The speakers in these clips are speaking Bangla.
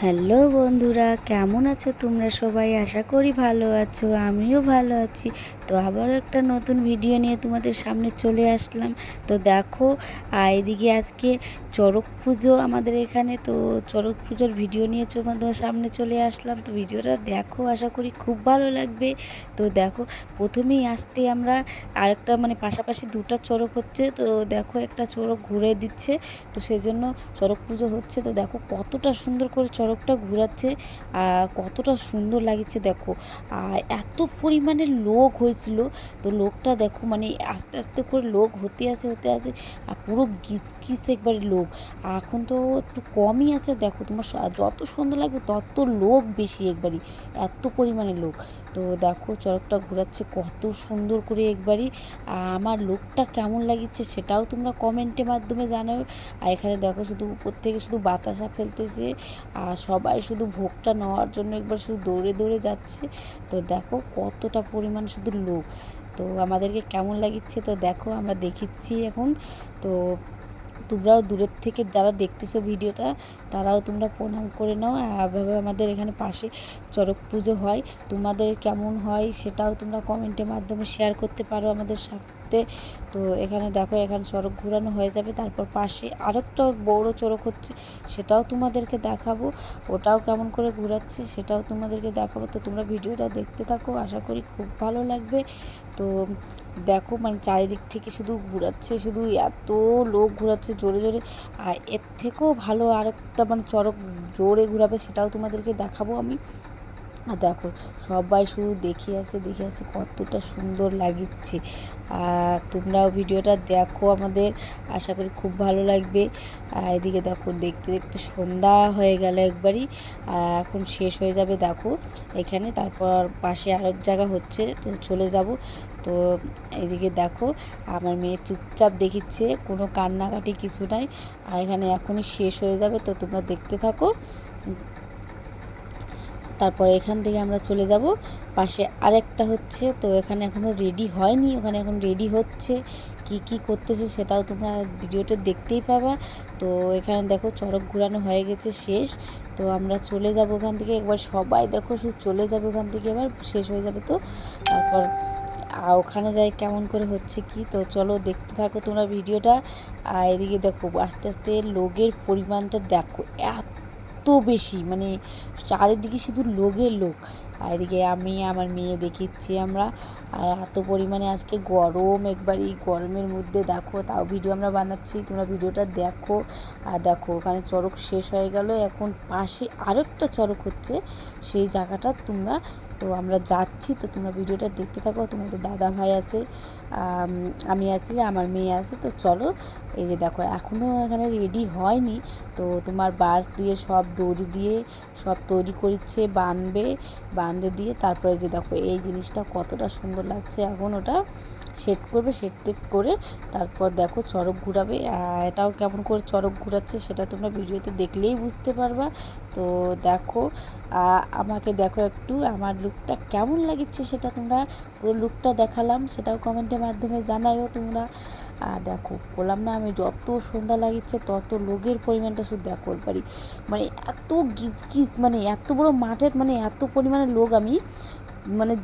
হ্যালো বন্ধুরা, কেমন আছো তোমরা সবাই? আশা করি ভালো আছো, আমিও ভালো আছি। তো আবারও একটা নতুন ভিডিও নিয়ে তোমাদের সামনে চলে আসলাম। তো দেখো, এদিকে আজকে চড়ক পুজো আমাদের এখানে। তো চড়ক পুজোর ভিডিও নিয়ে তোমাদের সামনে চলে আসলাম। তো ভিডিওটা দেখো, আশা করি খুব ভালো লাগবে। তো দেখো, প্রথমেই আসতে আমরা আরেকটা পাশাপাশি দুটা চড়ক হচ্ছে। তো দেখো, একটা চড়ক ঘুরে দিচ্ছে, তো সেজন্য চড়ক পুজো হচ্ছে। তো দেখো কতটা সুন্দর করে চড়কটা ঘোরাচ্ছে, কতটা সুন্দর লাগছে দেখো। আর এত পরিমাণে লোক হয়েছিল, তো লোকটা দেখো আস্তে আস্তে করে লোক হতে আছে আর পুরো গিজগিজ একবারে লোক। এখন তো একটু কমই আছে, দেখো তোমার যত সুন্দর লাগবে তত লোক বেশি একবারই, এত পরিমাণে লোক। তো দেখো চড়কটা ঘোরাচ্ছে কত সুন্দর করে একবারই। আমার লোকটা কেমন লাগিচ্ছে সেটাও তোমরা কমেন্টের মাধ্যমে জানাও। আর এখানে দেখো শুধু উপর থেকে শুধু বাতাসা ফেলতেছে, আর সবাই শুধু ভোগটা নেওয়ার জন্য একবার শুধু দৌড়ে দৌড়ে যাচ্ছে। তো দেখো কতটা পরিমাণ শুধু লোক। তো আমাদেরকে কেমন লাগিচ্ছে তো দেখো, আমরা দেখিচ্ছি এখন। তো তোমরাও দূরের থেকে যারা দেখতেছো ভিডিওটা, তারাও তোমরা প্রণাম করে নাও। এভাবে আমাদের এখানে পাশে চড়ক পুজো হয়, তোমাদের কেমন হয় সেটাও তোমরা কমেন্টের মাধ্যমে শেয়ার করতে পারো আমাদের সাথে। তো এখানে দেখো, এখানে চড়ক ঘোরানো হয়ে যাবে, তারপর পাশে আরেকটা বড় চড়ক হচ্ছে, সেটাও তোমাদেরকে দেখাবো। ওটাও কেমন করে ঘোরাচ্ছে সেটাও তোমাদেরকে দেখাবো। তো তোমরা ভিডিওটা দেখতে থাকো, আশা করি খুব ভালো লাগবে। তো দেখো চারিদিক থেকে শুধু ঘোরাচ্ছে, শুধু এত লোক ঘোরাচ্ছে জোরে জোরে। আর এর থেকেও ভালো আরেকটা চড়ক জোরে ঘোরাবে, সেটাও তোমাদেরকে দেখাবো আমি। আর দেখো সবাই শুধু দেখে আছে কতটা সুন্দর লাগিচ্ছে। আর তোমরাও ভিডিওটা দেখো আমাদের, আশা করি খুব ভালো লাগবে। আর এদিকে দেখো দেখতে দেখতে সন্ধ্যা হয়ে গেল একবারই, এখন শেষ হয়ে যাবে দেখো এখানে। তারপর পাশে আরেক জায়গা হচ্ছে, তো চলে যাব। তো এদিকে দেখো আমার মেয়ে চুপচাপ দেখিচ্ছে, কোনো কান্নাকাটি কিছু নাই। আর এখানে এখনই শেষ হয়ে যাবে, তো তোমরা দেখতে থাকো। তারপর এখান থেকে আমরা চলে যাব পাশে আরেকটা হচ্ছে। তো এখানে এখনও রেডি হয়নি, ওখানে এখন রেডি হচ্ছে, কি করতেছে সেটাও তোমরা ভিডিওতে দেখতেই পাবা। তো এখানে দেখো চড়ক ঘোরানো হয়ে গেছে শেষ। তো আমরা চলে যাব ওখান থেকে, একবার সবাই দেখো শুধু চলে যাবে ওখান থেকে, এবার শেষ হয়ে যাবে। তো তারপর ওখানে যাই কেমন করে হচ্ছে কি, তো চলো দেখতে থাকো তোমরা ভিডিওটা। আর এদিকে দেখো আস্তে আস্তে লোকের পরিমাণটা দেখো, এত বেশি চারিদিকে শুধু লোকের লোক। আর এদিকে আমি আমার মেয়ে দেখিচ্ছি আমরা। আর এত পরিমাণে আজকে গরম, একবারই গরমের মধ্যে দেখো তাও ভিডিও আমরা বানাচ্ছি, তোমরা ভিডিওটা দেখো। আর দেখো ওখানে চড়ক শেষ হয়ে গেল, এখন পাশে আরেকটা চড়ক হচ্ছে, সেই জায়গাটা তোমরা, তো আমরা যাচ্ছি। তো তোমরা ভিডিওটা দেখতে থাকো। তোমাদের দাদা ভাই আছে, আমি আছি, আমার মেয়ে আছে। তো চলো, এই যে দেখো এখনও এখানে রেডি হয়নি। তো তোমার বাঁশ দিয়ে সব দড়ি দিয়ে সব তৈরি করছে, বাঁধে দিয়ে তারপরে যে দেখো এই জিনিসটা কতটা সুন্দর লাগছে। এখন ওটা সেট করবে, সেট টেট করে তারপর দেখো চড়ক ঘুরাবে। এটাও কেমন করে চড়ক ঘুরাচ্ছে সেটা তোমরা ভিডিওতে দেখলেই বুঝতে পারবা। তো দেখো আমাকে দেখো একটু আমার লুকটা কেমন লাগছে সেটা তোমরা, পুরো লুকটা দেখালাম, সেটাও কমেন্টের মাধ্যমে জানাইও তোমরা। আর দেখো বললাম না, আমি যত সন্ধ্যা লাগিচ্ছে তত লোকের পরিমাণটা শুধু দেখো একবারই, এত গিজগিজ, এত বড় মাঠে এত পরিমাণে লোক আমি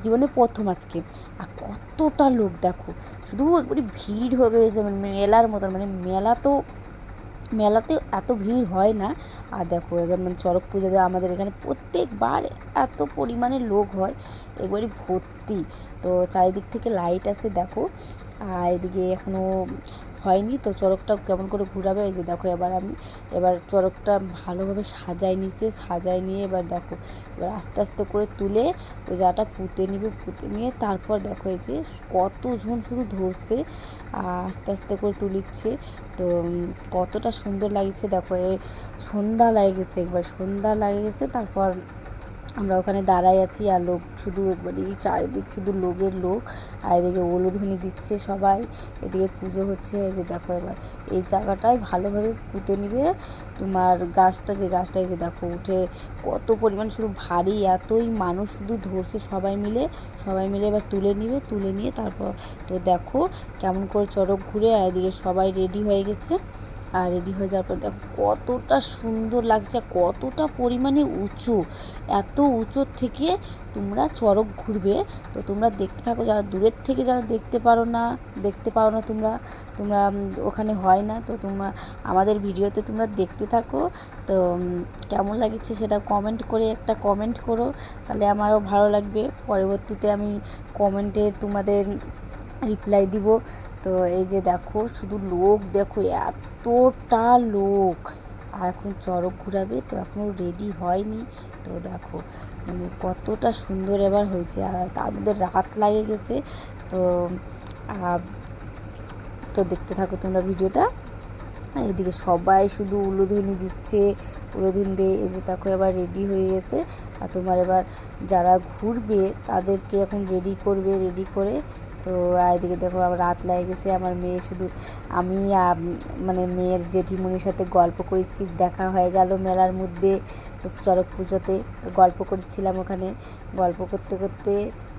জীবনে প্রথম আজকে। আর কতটা লোক দেখো, শুধু একবারে ভিড় হয়ে গেছে, মেলার মতন। মেলাতে এত ভিড় হয় না। আর দেখো এখানে চড়ক পুজোতে আমাদের এখানে প্রত্যেকবার এত পরিমাণে লোক হয়, একবারই ভর্তি। তো চারিদিক থেকে লাইট আছে দেখো। আর এদিকে এখনও হয়নি, তো চড়কটা কেমন করে ঘুরাবে। এই যে দেখো এবার চড়কটা ভালোভাবে সাজাই নিয়ে এবার দেখো, এবার আস্তে আস্তে করে তুলে ওই জায়গাটা পুঁতে নিয়ে তারপর দেখো এই যে কতজন শুধু ধরছে, আস্তে আস্তে করে তুলিচ্ছে। তো কতটা সুন্দর লাগছে দেখো, সন্ধ্যা লাগে গেছে। তারপর আমরা ওখানে দাঁড়াই আছি, আর লোক শুধু একবারই চারিদিক শুধু লোকের লোক। আর এদিকে উলুধ্বনি দিচ্ছে সবাই, এদিকে পুজো হচ্ছে। এই যে দেখো এবার এই জায়গাটায় ভালোভাবে পুঁতে নিবে তোমার গাছটা, যে গাছটা এই যে দেখো উঠে কত পরিমাণ শুধু ভারী, এতই মানুষ শুধু ধরছে সবাই মিলে এবার তুলে নিয়ে তারপর তো দেখো কেমন করে চড়ক ঘুরে। আর এদিকে সবাই রেডি হয়ে গেছে, রেডি হয়ে যাওয়ার পর দেখো কতটা সুন্দর লাগছে, কতটা পরিমাণে উঁচু। এত উঁচুর থেকে তোমরা চড়ক ঘুরবে। তো তোমরা দেখতে থাকো, যারা দূরের থেকে যারা দেখতে পাও না তোমরা ওখানে হয় না, তো তোমরা আমাদের ভিডিওতে তোমরা দেখতে থাকো। তো কেমন লাগছে সেটা একটা কমেন্ট করো, তাহলে আমারও ভালো লাগবে। পরবর্তীতে আমি কমেন্টে তোমাদের রিপ্লাই দিব। তো এই যে দেখো শুধু লোক দেখো, এতটা লোক। আর এখন চড়ক ঘুরাবে, তো এখনও রেডি হয়নি। তো দেখো মানে কতটা সুন্দর এবার হয়েছে, আর তার মধ্যে রাত লাগে গেছে। তো তো দেখতে থাকো তোমরা ভিডিওটা। এদিকে সবাই শুধু উলুধ্বনি দিচ্ছে, উলুধ্বনি দিয়ে এই যে দেখো এবার রেডি হয়ে গেছে। আর তোমার এবার যারা ঘুরবে তাদেরকে এখন রেডি করে। তো এদিকে দেখো আবার রাত লেগে গেছে। আমার মেয়ে শুধু আমি মানে মেয়ের জেঠিমণির সাথে গল্প করেছি, দেখা হয়ে গেল মেলার মধ্যে। তো চড়ক পুজোতে তো গল্প করছিলাম ওখানে, গল্প করতে।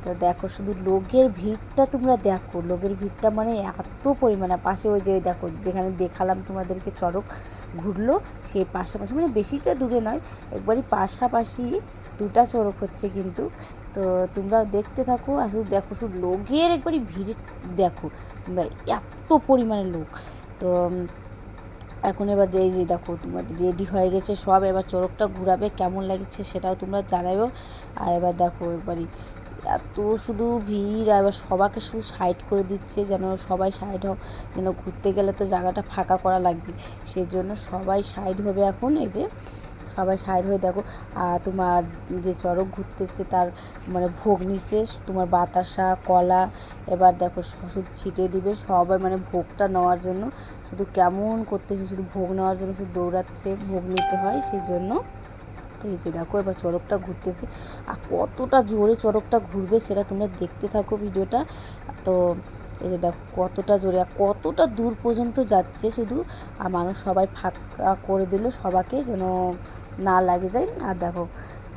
তো দেখো শুধু লোকের ভিড়টা তোমরা দেখো, লোকের ভিড়টা মানে এত পরিমাণে। পাশে ওই যে দেখো যেখানে দেখালাম তোমাদেরকে চড়ক ঘুরলো, সেই পাশাপাশি মানে বেশিটা দূরে নয়, একবারই পাশাপাশি দুটা চড়ক হচ্ছে কিন্তু। তো তোমরা দেখতে থাকো, আর শুধু দেখো শুধু লোকের একবারই ভিড় দেখো তোমরা, এত পরিমাণে লোক। তো এখন এবার যে দেখো তোমাদের রেডি হয়ে গেছে সব, এবার চড়কটা ঘুরাবে। কেমন লাগছে সেটাও তোমরা জানাবে। আর এবার দেখো একবারই এত শুধু ভিড়, আর এবার সবাইকে শুধু সাইড করে দিচ্ছে, যেন সবাই সাইড হোক, যেন ঘুরতে গেলে তো জায়গাটা ফাঁকা করা লাগবে, সেই জন্য সবাই সাইড হবে এখন। এই যে সবাই সাইড হয়ে দেখো। আর তোমার যে চড়ক ঘুরতেছে তার মানে ভোগ নিচ্ছে তোমার বাতাসা কলা। এবার দেখো শুধু ছিটিয়ে দিবে সবাই, মানে ভোগটা নেওয়ার জন্য শুধু কেমন করতেছে, শুধু ভোগ নেওয়ার জন্য শুধু দৌড়াচ্ছে, ভোগ নিতে হয় সেই জন্য। তো এই যে দেখো এবার চড়কটা ঘুরতেছে, আর কতটা জোরে চড়কটা ঘুরবে সেটা তোমরা দেখতে থাকো ভিডিওটা। তো এই যে দেখো কতটা জোরে আর কতটা দূর পর্যন্ত যাচ্ছে শুধু, আর মানুষ সবাই ফাঁকা করে দিল সবাইকে যেন না লাগে যায়। আর দেখো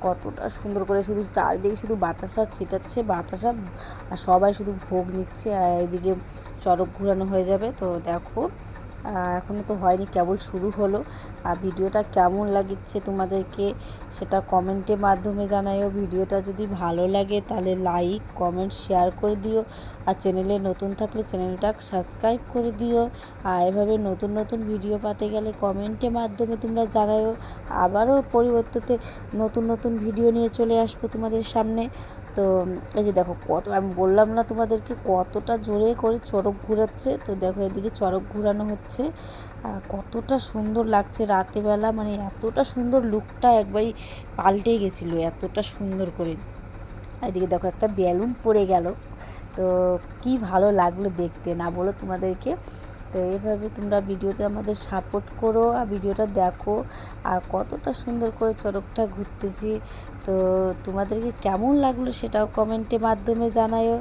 কতটা সুন্দর করে শুধু চারিদিকে শুধু বাতাসা ছিটাচ্ছে, বাতাসা, আর সবাই শুধু ভোগ নিচ্ছে। আর এদিকে চড়ক ঘোরানো হয়ে যাবে। তো দেখো এখনও তো হয়নি, কেবল শুরু হলো। আর ভিডিওটা কেমন লাগছে তোমাদেরকে সেটা কমেন্টের মাধ্যমে জানাইও। ভিডিওটা যদি ভালো লাগে তাহলে লাইক কমেন্ট শেয়ার করে দিও, আর চ্যানেলে নতুন থাকলে চ্যানেলটা সাবস্ক্রাইব করে দিও। আর এভাবে নতুন ভিডিও পেতে গেলে কমেন্টের মাধ্যমে তোমরা জানাইও। আবারও পরিবর্তিতে নতুন ভিডিও নিয়ে চলে আসবো তোমাদের সামনে। তো এই যে দেখো আমি বললাম না তোমাদেরকে কতটা জোরে করে চড়ক ঘুরাচ্ছে। তো দেখো এদিকে চড়ক ঘুরানো হচ্ছে, আর কতটা সুন্দর লাগছে রাতেবেলা, মানে এতটা সুন্দর লুকটা একবারই পাল্টে গেছিলো এতটা সুন্দর করে। এদিকে দেখো একটা বেলুন পড়ে গেল, তো কি ভালো লাগলো দেখতে, না বলো তোমাদেরকে। তো এইভাবে তোমরা ভিডিওটা আমাদের সাপোর্ট করো, আর ভিডিওটা দেখো, আর কতটা সুন্দর করে চড়কটা ঘুরতেছি। তো তোমাদেরকে কেমন লাগলো সেটাও কমেন্টের মাধ্যমে জানায়ও।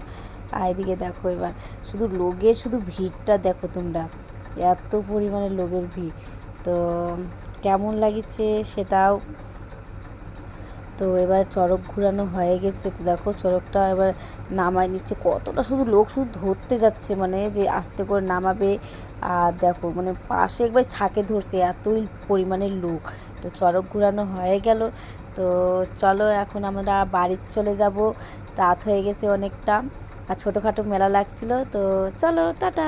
আর এদিকে দেখো এবার শুধু ভিড়টা দেখো তোমরা, এত পরিমাণে লোকের ভিড়। তো কেমন লাগছে সেটাও। তো এবার চড়ক ঘুরানো হয়ে গেছে। তো দেখো চড়কটা এবার নামায় নিচ্ছে, কতটা শুধু লোক শুধু ধরতে যাচ্ছে, মানে যে আস্তে করে নামাবে। আর দেখো মানে পাশে একবার ছাকে ধরছে, এতই পরিমাণের লোক। তো চড়ক ঘুরানো হয়ে গেল। তো চলো এখন আমরা বাড়ি চলে যাব, রাত হয়ে গেছে অনেকটা, আর ছোটোখাটো মেলা লাগছিল। তো চলো টাটা।